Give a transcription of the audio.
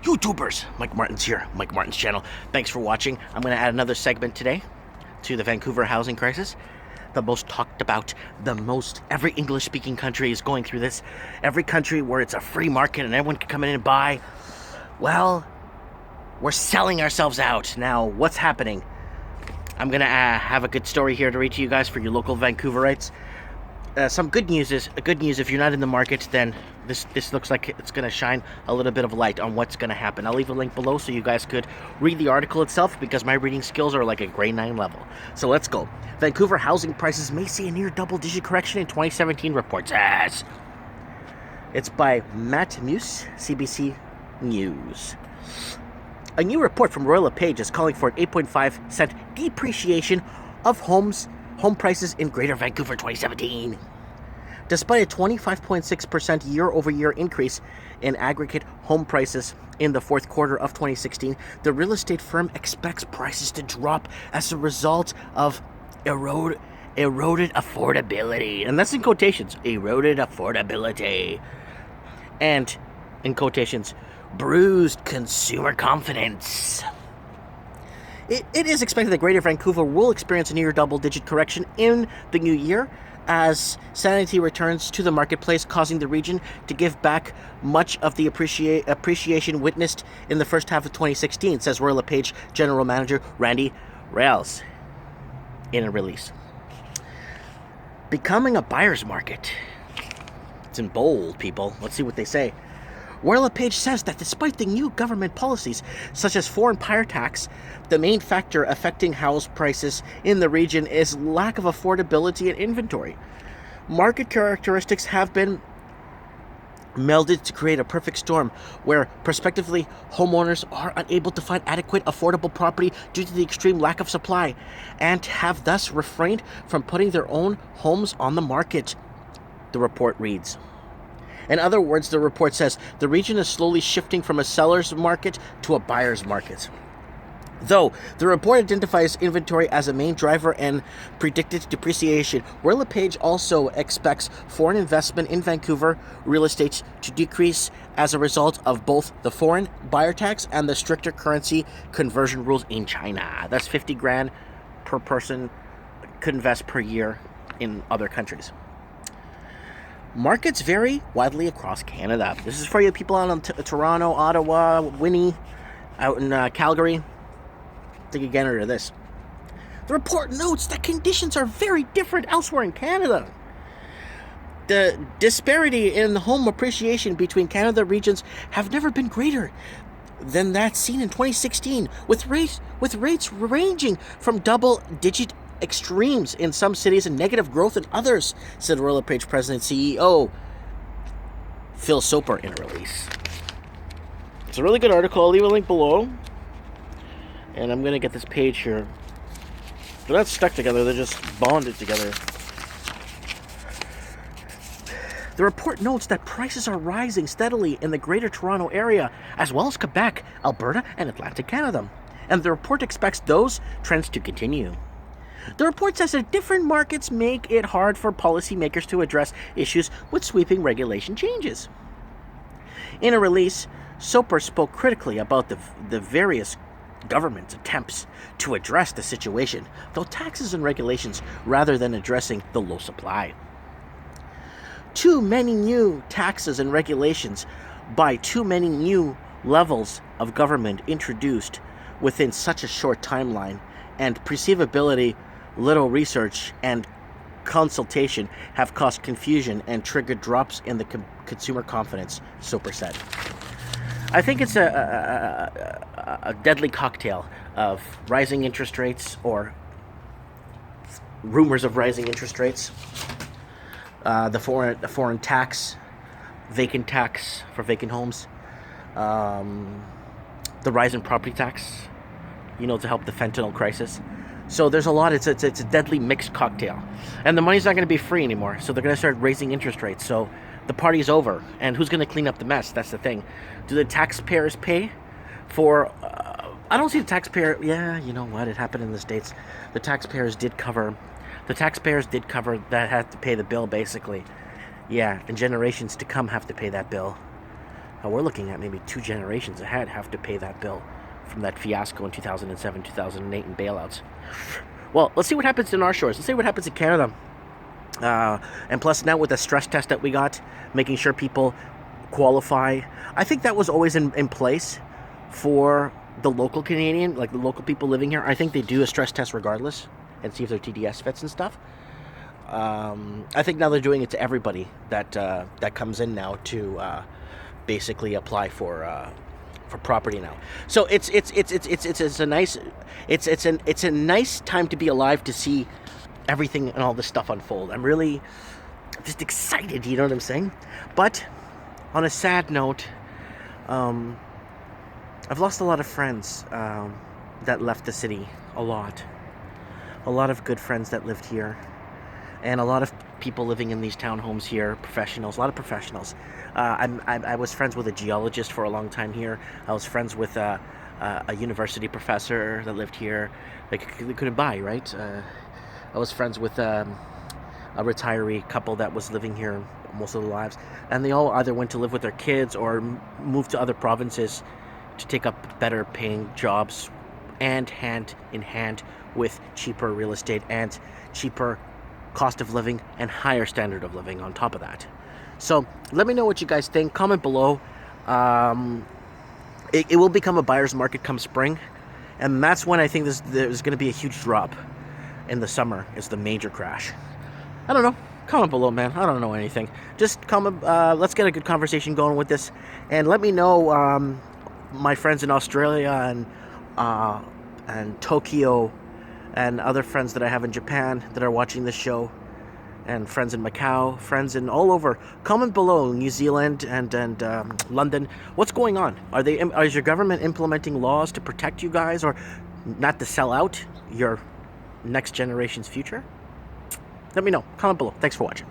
YouTubers. Mike Martin's here, Mike Martin's channel. Thanks for watching. I'm going to add another segment today to the Vancouver housing crisis. The most talked about, every English-speaking country is going through this. Every country where it's a free market and everyone can come in and buy. Well, we're selling ourselves out. Now, what's happening? I'm going to have a good story here to read to you guys for your local Vancouverites. Some good news if you're not in the market, then this looks like it's going to shine a little bit of light on what's going to happen. I'll leave a link below so you guys could read the article itself, because my reading skills are like a grade 9 level. So let's go. Vancouver housing prices may see a near double-digit correction in 2017, reports. Yes. It's by Matt Muse, CBC News. A new report from Royal LePage is calling for an 8.5% depreciation of home prices in Greater Vancouver 2017. Despite a 25.6% year-over-year increase in aggregate home prices in the fourth quarter of 2016, the real estate firm expects prices to drop as a result of eroded affordability. And that's in quotations, eroded affordability. And, in quotations, bruised consumer confidence. It is expected that Greater Vancouver will experience a near double-digit correction in the new year as sanity returns to the marketplace, causing the region to give back much of the appreciation witnessed in the first half of 2016, says Royal LePage General Manager Randy Ryalls in a release. Becoming a buyer's market. It's in bold, people. Let's see what they say. Royal LePage says that despite the new government policies, such as foreign buyer tax, the main factor affecting house prices in the region is lack of affordability and inventory. Market characteristics have been melded to create a perfect storm where prospectively homeowners are unable to find adequate affordable property due to the extreme lack of supply, and have thus refrained from putting their own homes on the market, the report reads. In other words, the report says the region is slowly shifting from a seller's market to a buyer's market. Though the report identifies inventory as a main driver and predicted depreciation, Royal LePage also expects foreign investment in Vancouver real estate to decrease as a result of both the foreign buyer tax and the stricter currency conversion rules in China. That's 50 grand per person could invest per year in other countries. Markets vary widely across Canada. This is for you people out in Toronto, Ottawa, Winnie, out in Calgary. Take a gander at this. The report notes that conditions are very different elsewhere in Canada. The disparity in home appreciation between Canada regions have never been greater than that seen in 2016, with rates ranging from double-digit extremes in some cities and negative growth in others, said Royal LePage President CEO Phil Soper in a release. It's a really good article. I'll leave a link below. And I'm going to get this page here. They're not stuck together, they're just bonded together. The report notes that prices are rising steadily in the Greater Toronto Area, as well as Quebec, Alberta, and Atlantic Canada. And the report expects those trends to continue. The report says that different markets make it hard for policymakers to address issues with sweeping regulation changes. In a release, Soper spoke critically about the various government attempts to address the situation, though taxes and regulations rather than addressing the low supply. Too many new taxes and regulations by too many new levels of government introduced within such a short timeline, and perceivability, little research and consultation have caused confusion and triggered drops in the consumer confidence, Soper said. I think it's a deadly cocktail of rising interest rates, or rumors of rising interest rates, the foreign tax, vacant tax for vacant homes, the rise in property tax, to help the fentanyl crisis. So there's a lot. It's a deadly mixed cocktail, and the money's not going to be free anymore. So they're going to start raising interest rates. So the party's over, and who's going to clean up the mess? That's the thing. Do the taxpayers pay for? I don't see the taxpayer. Yeah, you know what? It happened in the States. The taxpayers did cover that. Have to pay the bill, basically. Yeah, and generations to come have to pay that bill. we're looking at maybe 2 generations ahead have to pay that bill from that fiasco in 2007, 2008 and bailouts. Well, let's see what happens in our shores. Let's see what happens in Canada. And plus now with the stress test that we got, making sure people qualify. I think that was always in place for the local Canadian, like the local people living here. I think they do a stress test regardless and see if their TDS fits and stuff. I think now they're doing it to everybody that comes in now to basically apply for property now. So it's a nice time to be alive to see everything and all this stuff unfold. I'm really just excited, you know what I'm saying? But on a sad note, I've lost a lot of friends that left the city. A lot of good friends that lived here, and a lot of people living in these townhomes here, professionals, a lot of professionals. I was friends with a geologist for a long time here. I was friends with a university professor that lived here. They couldn't buy, right? I was friends with a retiree couple that was living here most of their lives, and they all either went to live with their kids or moved to other provinces to take up better paying jobs, and hand in hand with cheaper real estate and cheaper cost of living and higher standard of living on top of that. So let me know what you guys think. Comment below. It will become a buyer's market come spring, and that's when I think there's going to be a huge drop. In the summer is the major crash. I don't know. Comment below, man. I don't know anything. Just comment. Let's get a good conversation going with this, and let me know, my friends in Australia and Tokyo, and other friends that I have in Japan that are watching this show, and friends in Macau, friends in all over. Comment below, New Zealand and London. What's going on? Is your government implementing laws to protect you guys, or not to sell out your next generation's future? Let me know. Comment below. Thanks for watching.